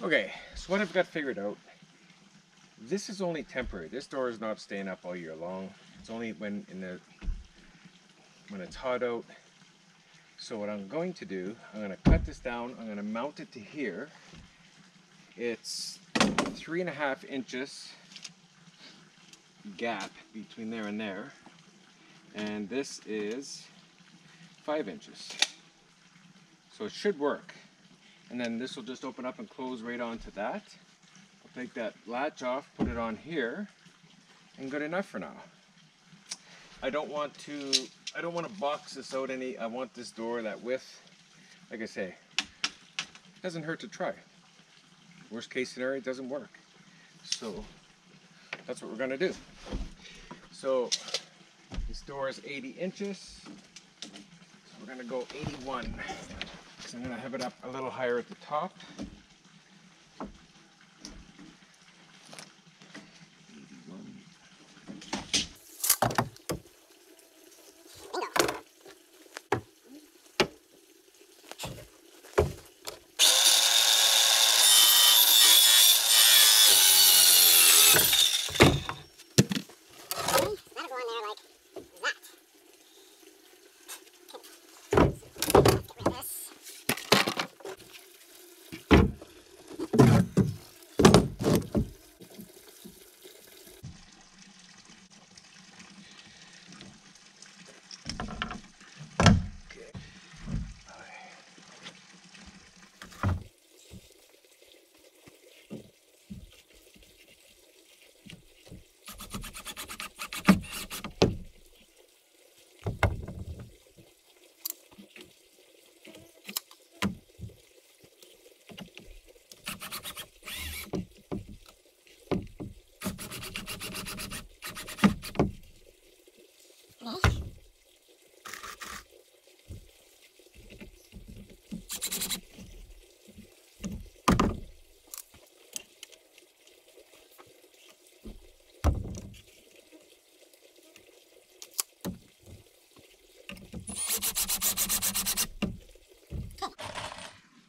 Okay, so what I've got figured out, this is only temporary. This door is not staying up all year long. It's only when it's hot out. So what I'm going to do, I'm going to cut this down. I'm going to mount it to here. It's 3.5 inches gap between there and there, and this is 5 inches. So it should work. And then this will just open up and close right onto that. I'll take that latch off, put it on here, and good enough for now. I don't want to box this out any. I want this door that width. Like I say, doesn't hurt to try. Worst case scenario, it doesn't work. So that's what we're gonna do. So this door is 80 inches. So we're gonna go 81. So I'm gonna have it up a little higher at the top. 81.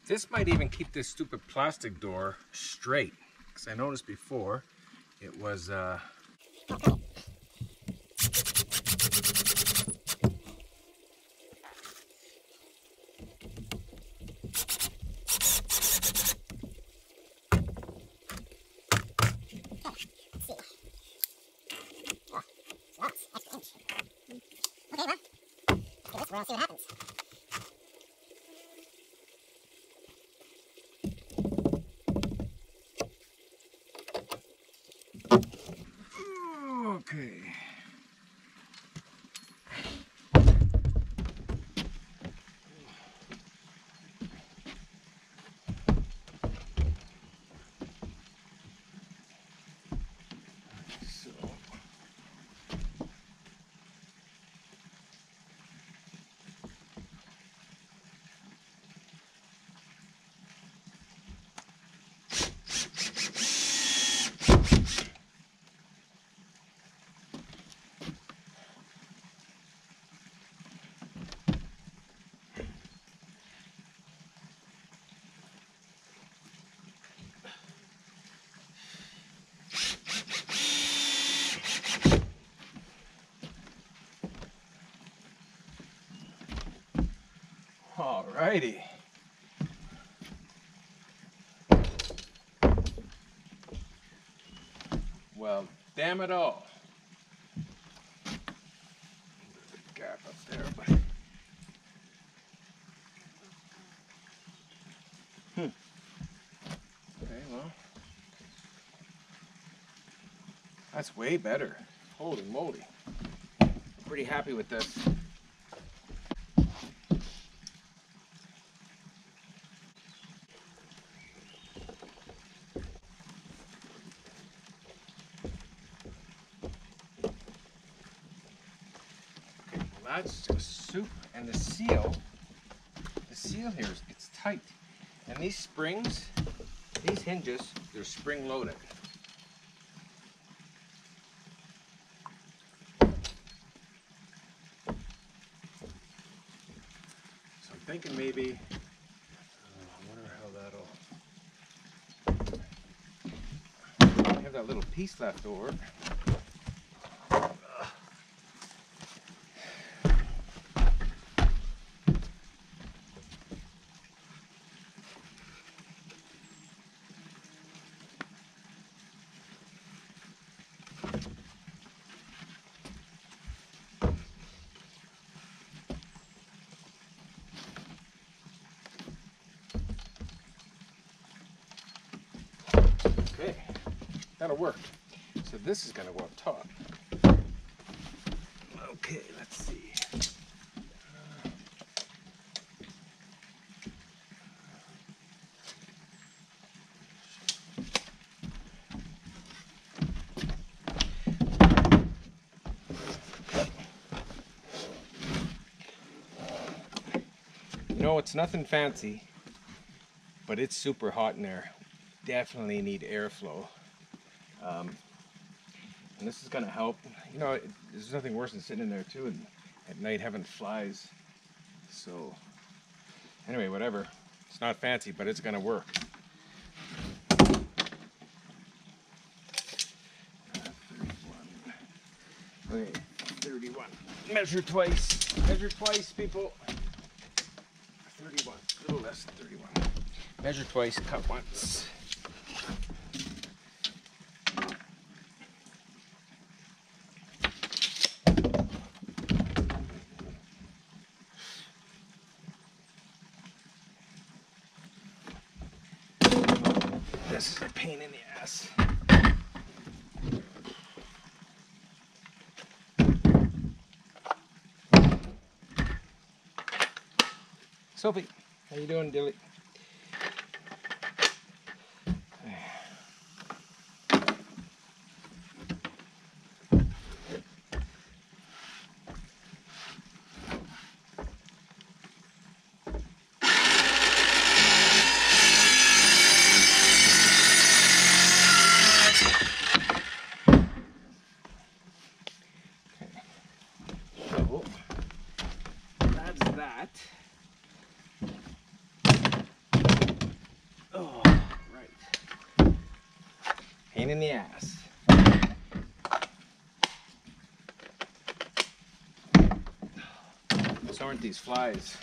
This might even keep this stupid plastic door straight, because I noticed before it was We'll see what happens. okay. Alrighty. Well, damn it all. The gap up there, but okay, well, that's way better. Holy moly. Pretty happy with this. That's just super. And the seal here is it's tight. And these springs, these hinges, they're spring loaded. So I'm thinking maybe, I wonder how that'll. that little piece left over. Okay, that'll work. So this is going to go up top. Okay, let's see. You know, it's nothing fancy, but it's super hot in there. Definitely need airflow. And this is going to help. You know, there's nothing worse than sitting in there too and at night having flies. So anyway, whatever. It's not fancy, but it's going to work. Okay, 31. Measure twice. Measure twice, people. 31. A little less than 31. Measure twice, cut once. This is a pain in the ass. Sophie, how you doing, Dilly? That. Oh, right. Pain in the ass. So aren't these flies.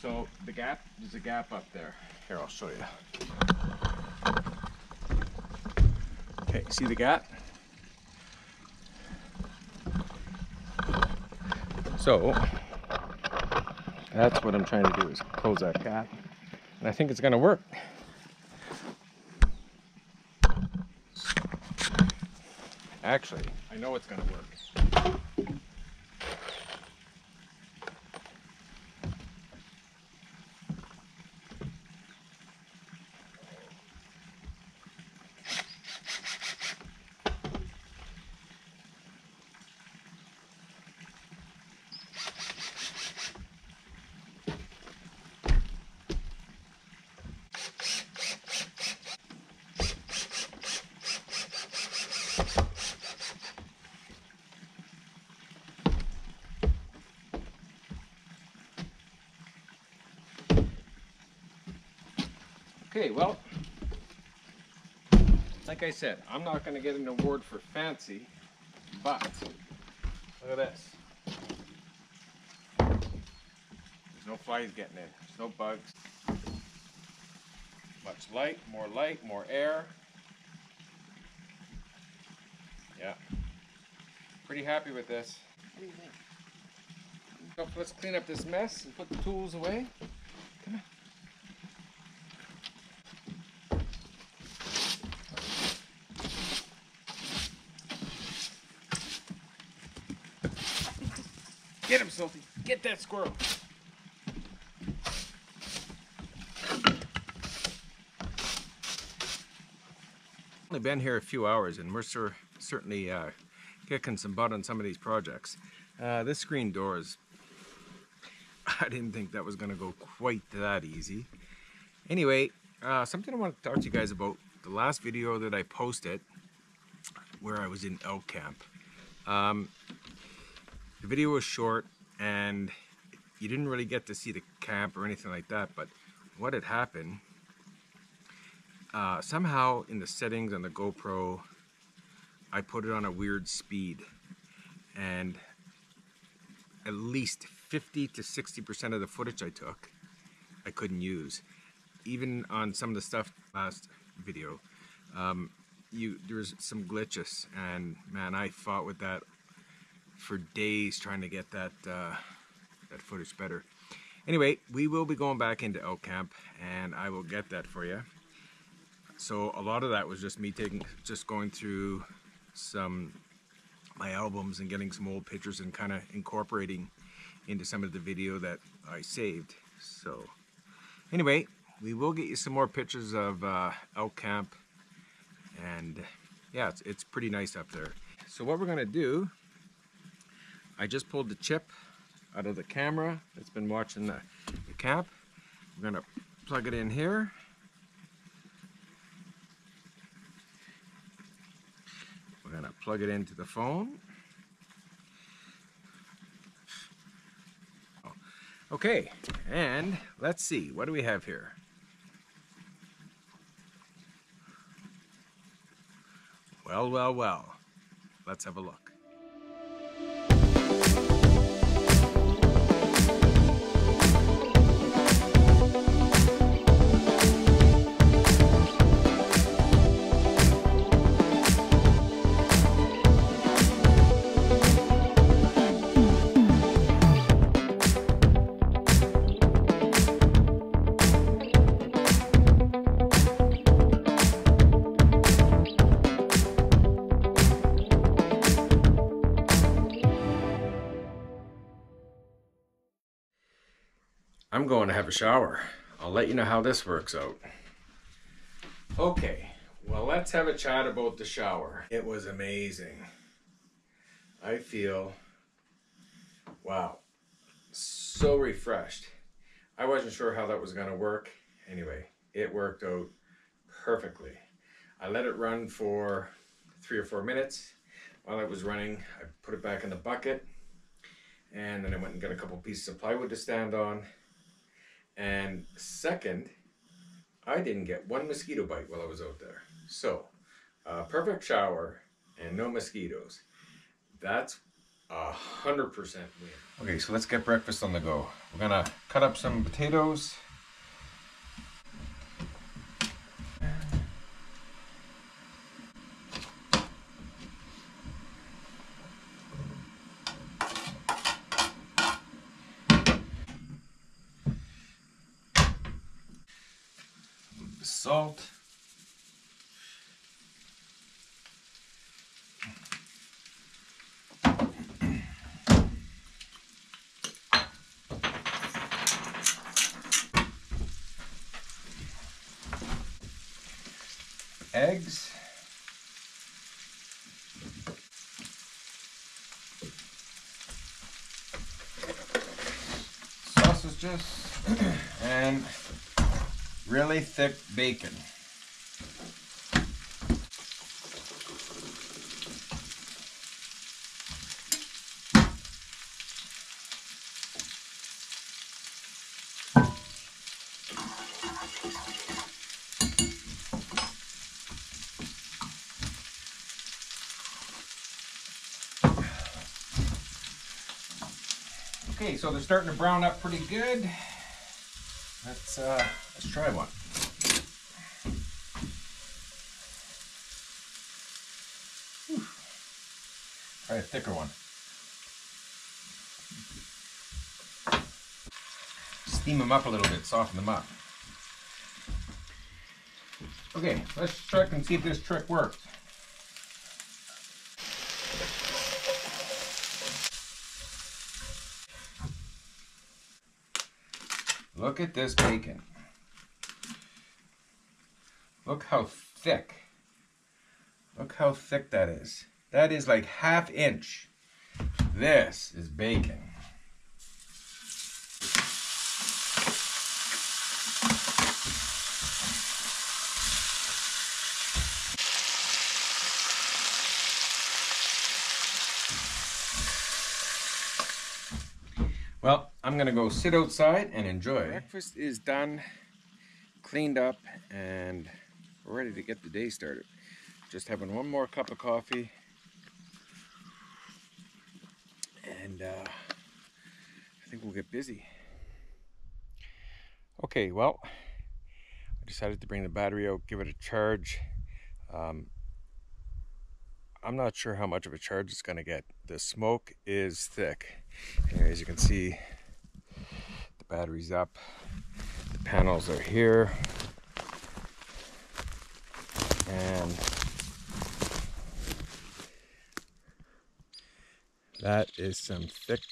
So the gap, there's a gap up there. Here, I'll show you. Okay, see the gap? So that's what I'm trying to do, is close that gap. And I think it's gonna work. Actually, I know it's gonna work. Okay, well, like I said, I'm not going to get an award for fancy, but look at this. There's no flies getting in. There's no bugs. Much light, more air. Yeah. Pretty happy with this. What do you think? So let's clean up this mess and put the tools away. Come on. Get him, Sophie. Get that squirrel. Only been here a few hours, and we're certainly kicking some butt on some of these projects. This screen doors, I didn't think that was going to go quite that easy. Anyway, something I want to talk to you guys about. The last video that I posted, where I was in elk camp. The video was short and you didn't really get to see the camp or anything like that, but what had happened, somehow in the settings on the GoPro, I put it on a weird speed, and at least 50 to 60% of the footage I took, I couldn't use. Even on some of the stuff last video, there's some glitches, and man, I fought with that for days trying to get that footage better. Anyway, we will be going back into elk camp, and I will get that for you. So a lot of that was just me going through my albums and getting some old pictures and kind of incorporating into some of the video that I saved. So anyway, we will get you some more pictures of elk camp, and yeah, it's pretty nice up there. So what we're gonna do, I just pulled the chip out of the camera that's been watching the camp. We're gonna plug it in here. We're gonna plug it into the phone. Okay, and let's see, what do we have here? Well, well, well, let's have a look. I'm going to have a shower. I'll let you know how this works out. Okay, well, let's have a chat about the shower. It was amazing. I feel, wow, so refreshed. I wasn't sure how that was gonna work. Anyway, it worked out perfectly. I let it run for 3 or 4 minutes. While it was running, I put it back in the bucket, and then I went and got a couple pieces of plywood to stand on. And second, I didn't get one mosquito bite while I was out there. So, perfect shower and no mosquitoes. That's 100% win. Okay, so let's get breakfast on the go. We're gonna cut up some potatoes. Salt. Eggs. Sausages. And really thick bacon. Okay, so they're starting to brown up pretty good. Let's try one. Whew. Try a thicker one. Steam them up a little bit, soften them up. Okay, let's check and see if this trick works. Look at this bacon. Look how thick. Look how thick that is. That is like 1/2 inch. This is bacon. Well, I'm gonna go sit outside and enjoy. Breakfast is done, cleaned up, and we're ready to get the day started. Just having one more cup of coffee, and I think we'll get busy. Okay, well, I decided to bring the battery out, give it a charge. I'm not sure how much of a charge it's going to get. The smoke is thick. And as you can see, the battery's up. The panels are here. And that is some thick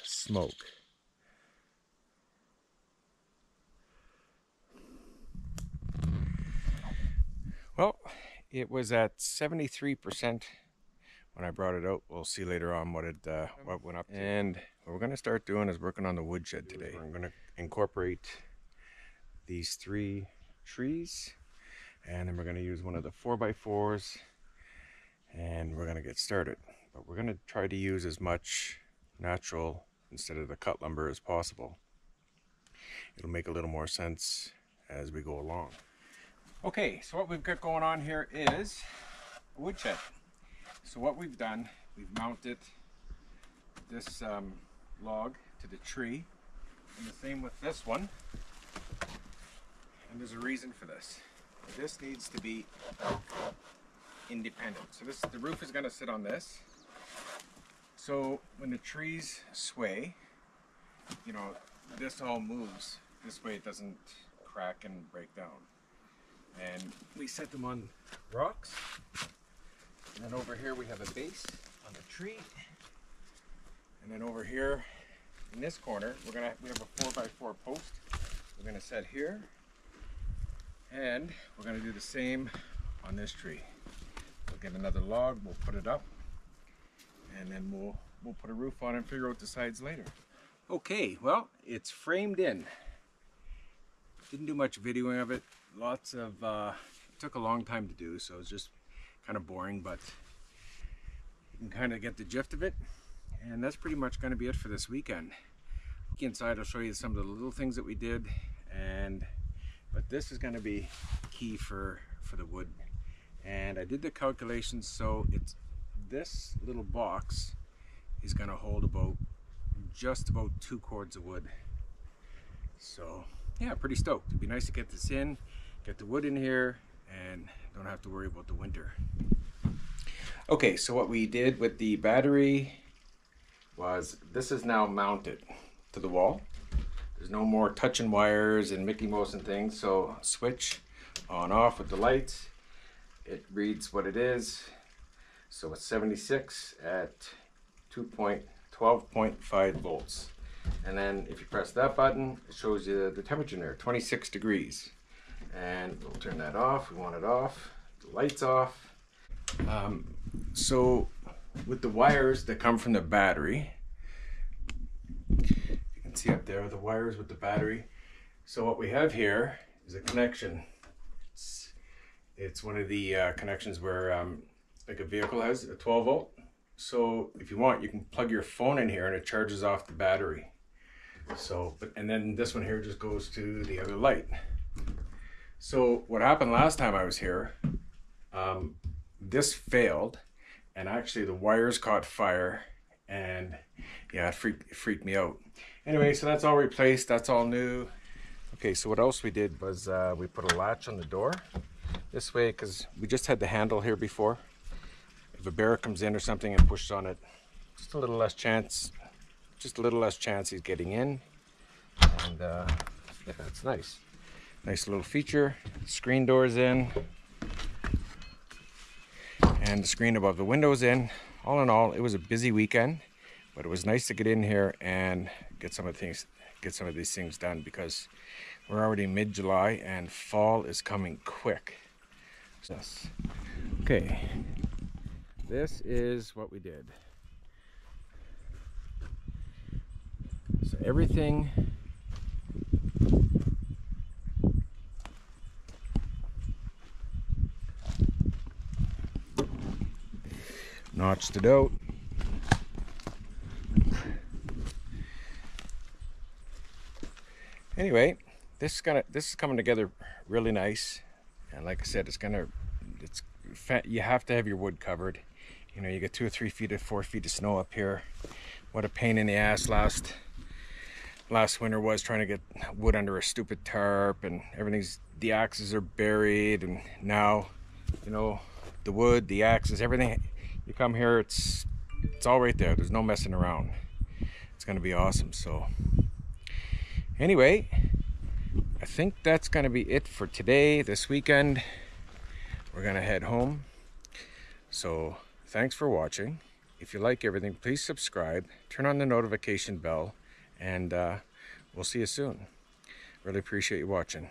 smoke. Well, it was at 73% when I brought it out. We'll see later on what went up to. And what we're going to start doing is working on the woodshed today. We're going to incorporate these 3 trees, and then we're going to use one of the 4x4s, and we're going to get started. But we're going to try to use as much natural instead of the cut lumber as possible. It'll make a little more sense as we go along. Okay, so what we've got going on here is a woodshed. So what we've done, we've mounted this log to the tree, and the same with this one. And there's a reason for this. This needs to be independent. So the roof is going to sit on this. So when the trees sway, you know, this all moves. This way it doesn't crack and break down. And we set them on rocks. And then over here we have a base on the tree. And then over here in this corner, we have a 4x4 post. We're gonna set here. And we're gonna do the same on this tree. We'll get another log, we'll put it up, and then we'll put a roof on and figure out the sides later. Okay, well, it's framed in. Didn't do much videoing of it. It took a long time to do, so it's just kind of boring, but you can kind of get the gist of it. And that's pretty much going to be it for this weekend. Inside, I'll show you some of the little things that we did, but this is going to be key for the wood. And I did the calculations, so this little box is going to hold just about 2 cords of wood. So yeah, pretty stoked. It'd be nice to get this in, get the wood in here, and don't have to worry about the winter. Okay, so what we did with the battery was this is now mounted to the wall. There's no more touching wires and Mickey Mouse and things, so switch on off with the lights. It reads what it is. So it's 76 at 12.5 volts. And then if you press that button, it shows you the temperature there, 26 degrees. And we'll turn that off. We want it off. The lights off. So with the wires that come from the battery, you can see up there the wires with the battery. So what we have here is a connection. It's one of the connections where like a vehicle has a 12 volt. So if you want, you can plug your phone in here and it charges off the battery. So, and then this one here just goes to the other light. So what happened last time I was here, this failed, and actually the wires caught fire, and yeah, it freaked me out. Anyway, so that's all replaced, that's all new. Okay, so what else we did was we put a latch on the door this way, because we just had the handle here before. If a bear comes in or something and pushes on it, just a little less chance he's getting in. And yeah, it's nice. Nice little feature. Screen doors in, and the screen above the windows in. All in all, it was a busy weekend, but it was nice to get in here and get some of these things done, because we're already mid-July and fall is coming quick. Yes. Okay, this is what we did. So everything notched it out. Anyway, this is coming together really nice, and like I said, you have to have your wood covered. You know, you get 2 or 3 feet or 4 feet of snow up here. What a pain in the ass last winter was trying to get wood under a stupid tarp, and the axes are buried, and now, you know, the wood, the axes, everything, you come here, it's all right there. There's no messing around. It's gonna be awesome. So anyway, I think that's gonna be it for today. This weekend we're gonna head home. So thanks for watching. If you like everything, please subscribe, turn on the notification bell, and we'll see you soon. Really appreciate you watching.